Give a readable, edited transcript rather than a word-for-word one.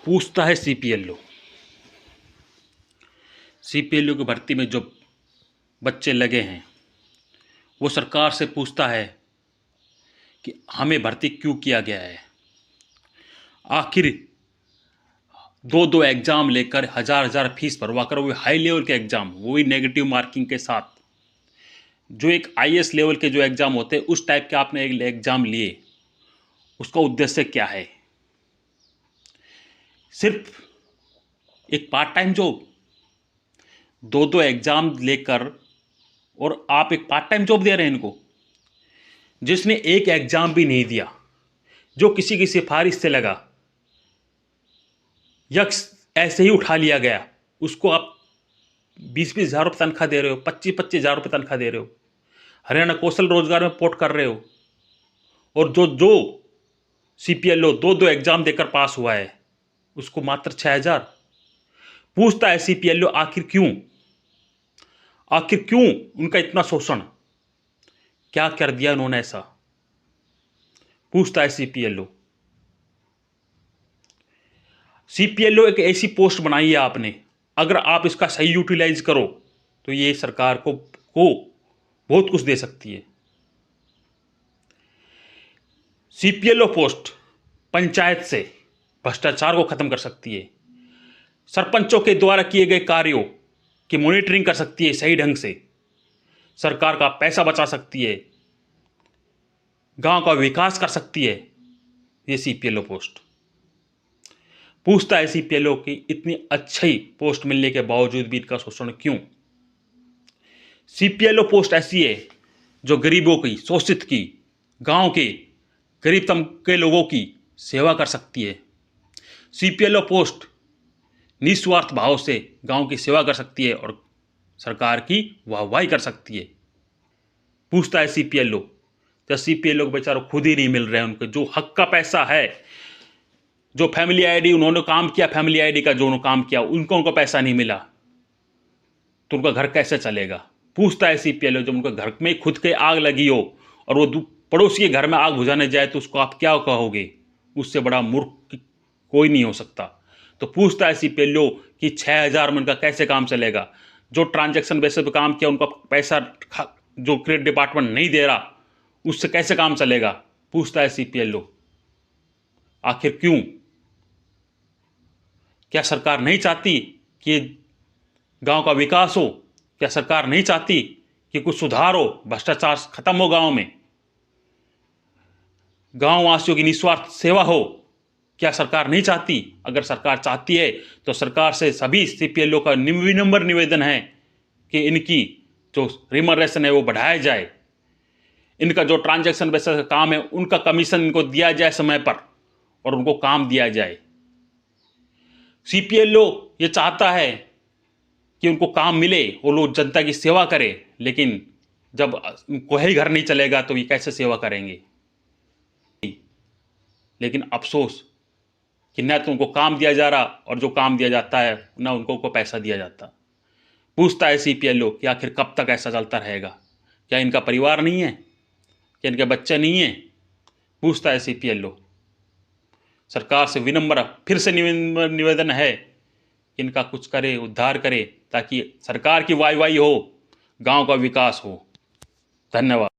पूछता है सीपीएलओ की भर्ती में जो बच्चे लगे हैं वो सरकार से पूछता है कि हमें भर्ती क्यों किया गया है। आखिर दो दो एग्ज़ाम लेकर हज़ार फीस भरवा कर, वो हाई लेवल के एग्ज़ाम, वो भी नेगेटिव मार्किंग के साथ, जो एक आईएएस लेवल के जो एग्ज़ाम होते हैं उस टाइप के आपने एक एग्ज़ाम लिए, उसका उद्देश्य क्या है? सिर्फ एक पार्ट टाइम जॉब, दो दो एग्ज़ाम लेकर, और आप एक पार्ट टाइम जॉब दे रहे हैं इनको। जिसने एक एग्ज़ाम भी नहीं दिया, जो किसी की सिफारिश से लगा या ऐसे ही उठा लिया गया, उसको आप 20-20 हज़ार रुपये तनख्वाह दे रहे हो, 25-25 हज़ार रुपये तनख्वाह दे रहे हो, हरियाणा कौशल रोजगार में पोर्ट कर रहे हो। और जो जो सीपीएलओ दो दो एग्ज़ाम देकर पास हुआ है उसको मात्र 6,000। पूछता है सीपीएलओ आखिर क्यों उनका इतना शोषण, क्या कर दिया उन्होंने ऐसा? पूछता है सीपीएलओ एक ऐसी पोस्ट बनाई है आपने, अगर आप इसका सही यूटिलाइज करो तो ये सरकार को बहुत कुछ दे सकती है। सीपीएलओ पोस्ट पंचायत से भ्रष्टाचार को खत्म कर सकती है, सरपंचों के द्वारा किए गए कार्यों की मॉनिटरिंग कर सकती है सही ढंग से, सरकार का पैसा बचा सकती है, गांव का विकास कर सकती है ये सीपीएलओ पोस्ट। पूछता है सीपीएलओ की इतनी अच्छी पोस्ट मिलने के बावजूद भी इनका शोषण क्यों? सीपीएलओ पोस्ट ऐसी है जो गरीबों की, शोषित की, गांव के गरीब तबके लोगों की सेवा कर सकती है। सीपीएलओ पोस्ट निस्वार्थ भाव से गांव की सेवा कर सकती है और सरकार की वाहवाही कर सकती है। पूछता है सीपीएलओ, जब सीपीएलओ को बेचारों खुद ही नहीं मिल रहे हैं, उनके जो हक का पैसा है, जो फैमिली आईडी उन्होंने काम किया, फैमिली आईडी का जो उन्होंने काम किया, उनको पैसा नहीं मिला तो उनका घर कैसे चलेगा? पूछता है सीपीएलओ, जब उनके घर में खुद के आग लगी हो और वो पड़ोसी के घर में आग बुझाने जाए तो उसको आप क्या कहोगे? उससे बड़ा मूर्ख कोई नहीं हो सकता। तो पूछता है सीपीएलओ कि 6,000 में उनका कैसे काम चलेगा? जो ट्रांजैक्शन बेसिस पे काम किया उनका पैसा जो क्रेडिट डिपार्टमेंट नहीं दे रहा, उससे कैसे काम चलेगा? पूछता है सीपीएलओ आखिर क्यों? क्या सरकार नहीं चाहती कि गांव का विकास हो? क्या सरकार नहीं चाहती कि कुछ सुधार हो, भ्रष्टाचार खत्म हो, गांव में गांव वासियों की निस्वार्थ सेवा हो? क्या सरकार नहीं चाहती? अगर सरकार चाहती है तो सरकार से सभी सीपीएलओ का विनम्र निवेदन है कि इनकी जो रिमरेशन है वो बढ़ाया जाए, इनका जो ट्रांजैक्शन बेसिस का काम है उनका कमीशन इनको दिया जाए समय पर और उनको काम दिया जाए। सीपीएलओ ये चाहता है कि उनको काम मिले और लोग जनता की सेवा करें, लेकिन जब उनको ही घर नहीं चलेगा तो ये कैसे सेवा करेंगे? लेकिन अफसोस कि न तो उनको काम दिया जा रहा और जो काम दिया जाता है न उनको को पैसा दिया जाता। पूछता है सीपीएलओ कि आखिर कब तक ऐसा चलता रहेगा? क्या इनका परिवार नहीं है? क्या इनके बच्चे नहीं हैं? पूछता है सीपीएलओ। सरकार से विनम्र फिर से निवेदन है कि इनका कुछ करे, उद्धार करे, ताकि सरकार की वाहवाही हो, गांव का विकास हो। धन्यवाद।